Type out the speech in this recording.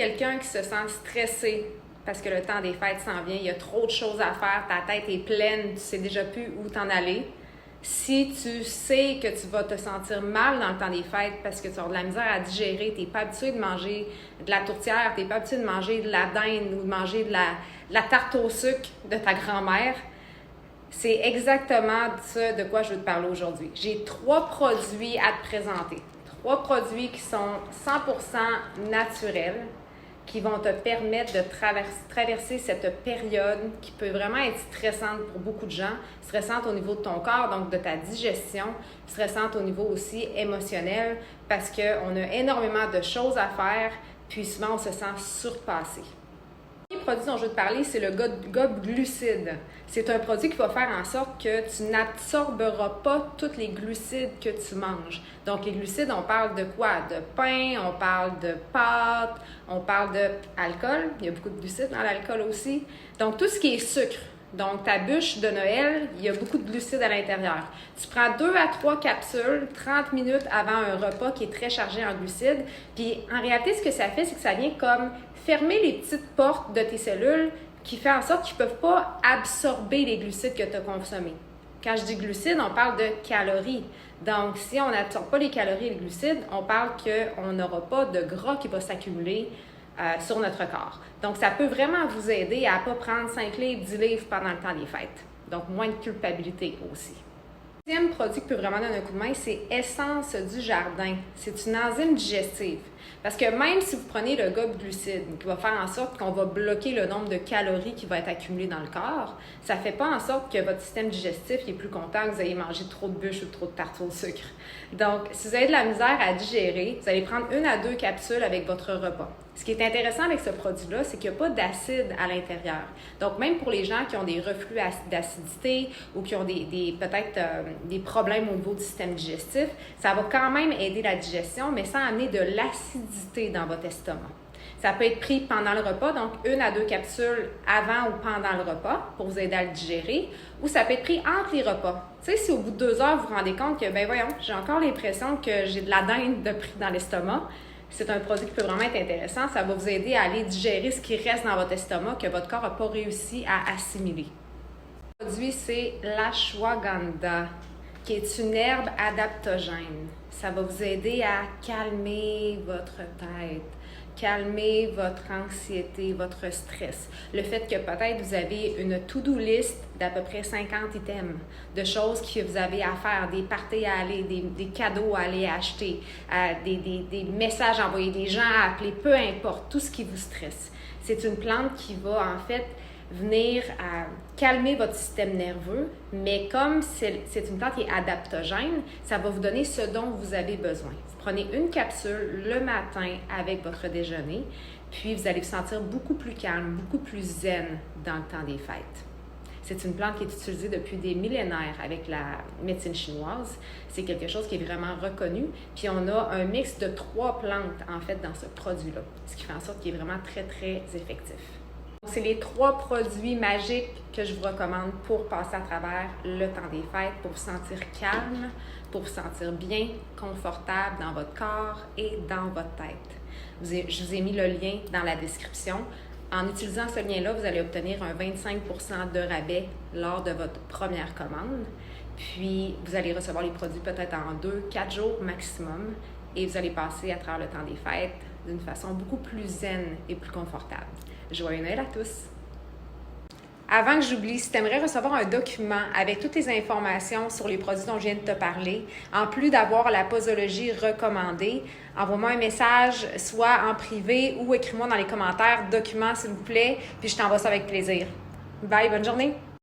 Quelqu'un qui se sent stressé parce que le temps des fêtes s'en vient, il y a trop de choses à faire, ta tête est pleine, tu sais déjà plus où t'en aller. Si tu sais que tu vas te sentir mal dans le temps des fêtes parce que tu as de la misère à digérer, tu n'es pas habitué de manger de la tourtière, tu n'es pas habitué de manger de la dinde ou de manger de la tarte au sucre de ta grand-mère, c'est exactement ça de quoi je veux te parler aujourd'hui. J'ai 3 produits à te présenter. 3 produits qui sont 100% naturels, qui vont te permettre de traverser cette période qui peut vraiment être stressante pour beaucoup de gens, stressante au niveau de ton corps, donc de ta digestion, stressante au niveau aussi émotionnel, parce qu'on a énormément de choses à faire, puis souvent on se sent surpassé. Le premier produit dont je veux te parler, c'est le GOB Glucides. C'est un produit qui va faire en sorte que tu n'absorberas pas tous les glucides que tu manges. Donc, les glucides, on parle de quoi? De pain, on parle de pâtes, on parle d'alcool. Il y a beaucoup de glucides dans l'alcool aussi. Donc, tout ce qui est sucre. Donc, ta bûche de Noël, il y a beaucoup de glucides à l'intérieur. Tu prends 2 à 3 capsules 30 minutes avant un repas qui est très chargé en glucides. Puis, en réalité, ce que ça fait, c'est que ça vient comme fermer les petites portes de tes cellules qui fait en sorte qu'ils ne peuvent pas absorber les glucides que tu as consommés. Quand je dis glucides, on parle de calories. Donc, si on n'absorbe pas les calories et les glucides, on parle qu'on n'aura pas de gras qui va s'accumuler sur notre corps. Donc, ça peut vraiment vous aider à ne pas prendre 5 livres, 10 livres pendant le temps des fêtes. Donc, moins de culpabilité aussi. Le deuxième produit qui peut vraiment donner un coup de main, c'est Essence du Jardin. C'est une enzyme digestive. Parce que même si vous prenez le GOB Glucide, qui va faire en sorte qu'on va bloquer le nombre de calories qui va être accumulé dans le corps, ça ne fait pas en sorte que votre système digestif est plus content que vous ayez mangé trop de bûches ou trop de tarte au sucre. Donc, si vous avez de la misère à digérer, vous allez prendre 1 à 2 capsules avec votre repas. Ce qui est intéressant avec ce produit-là, c'est qu'il n'y a pas d'acide à l'intérieur. Donc, même pour les gens qui ont des reflux d'acidité ou qui ont peut-être des problèmes au niveau du système digestif, ça va quand même aider la digestion, mais sans amener de l'acidité dans votre estomac. Ça peut être pris pendant le repas, donc 1 à 2 capsules avant ou pendant le repas pour vous aider à le digérer, ou ça peut être pris entre les repas. Tu sais, si au bout de 2 heures, vous vous rendez compte que, ben voyons, j'ai encore l'impression que j'ai de la dinde de pris dans l'estomac, c'est un produit qui peut vraiment être intéressant. Ça va vous aider à aller digérer ce qui reste dans votre estomac que votre corps n'a pas réussi à assimiler. Le produit, c'est l'ashwagandha, qui est une herbe adaptogène. Ça va vous aider à calmer votre tête, calmer votre anxiété, votre stress. Le fait que peut-être vous avez une to-do list d'à peu près 50 items, de choses que vous avez à faire, des parties à aller, des cadeaux à aller acheter, des messages à envoyer, des gens à appeler, peu importe, tout ce qui vous stresse. C'est une plante qui va en fait venir calmer votre système nerveux, mais comme c'est une plante qui est adaptogène, ça va vous donner ce dont vous avez besoin. Vous prenez une capsule le matin avec votre déjeuner, puis vous allez vous sentir beaucoup plus calme, beaucoup plus zen dans le temps des fêtes. C'est une plante qui est utilisée depuis des millénaires avec la médecine chinoise. C'est quelque chose qui est vraiment reconnu. Puis on a un mix de 3 plantes en fait dans ce produit-là, ce qui fait en sorte qu'il est vraiment très, très effectif. C'est les 3 produits magiques que je vous recommande pour passer à travers le temps des fêtes, pour vous sentir calme, pour vous sentir bien, confortable dans votre corps et dans votre tête. Je vous ai mis le lien dans la description. En utilisant ce lien-là, vous allez obtenir un 25% de rabais lors de votre première commande. Puis, vous allez recevoir les produits peut-être en 2-4 jours maximum et vous allez passer à travers le temps des fêtes d'une façon beaucoup plus zen et plus confortable. Joyeux Noël à tous! Avant que j'oublie, si tu aimerais recevoir un document avec toutes les informations sur les produits dont je viens de te parler, en plus d'avoir la posologie recommandée, envoie-moi un message, soit en privé ou écris-moi dans les commentaires « Document, s'il vous plaît », puis je t'envoie ça avec plaisir. Bye, bonne journée!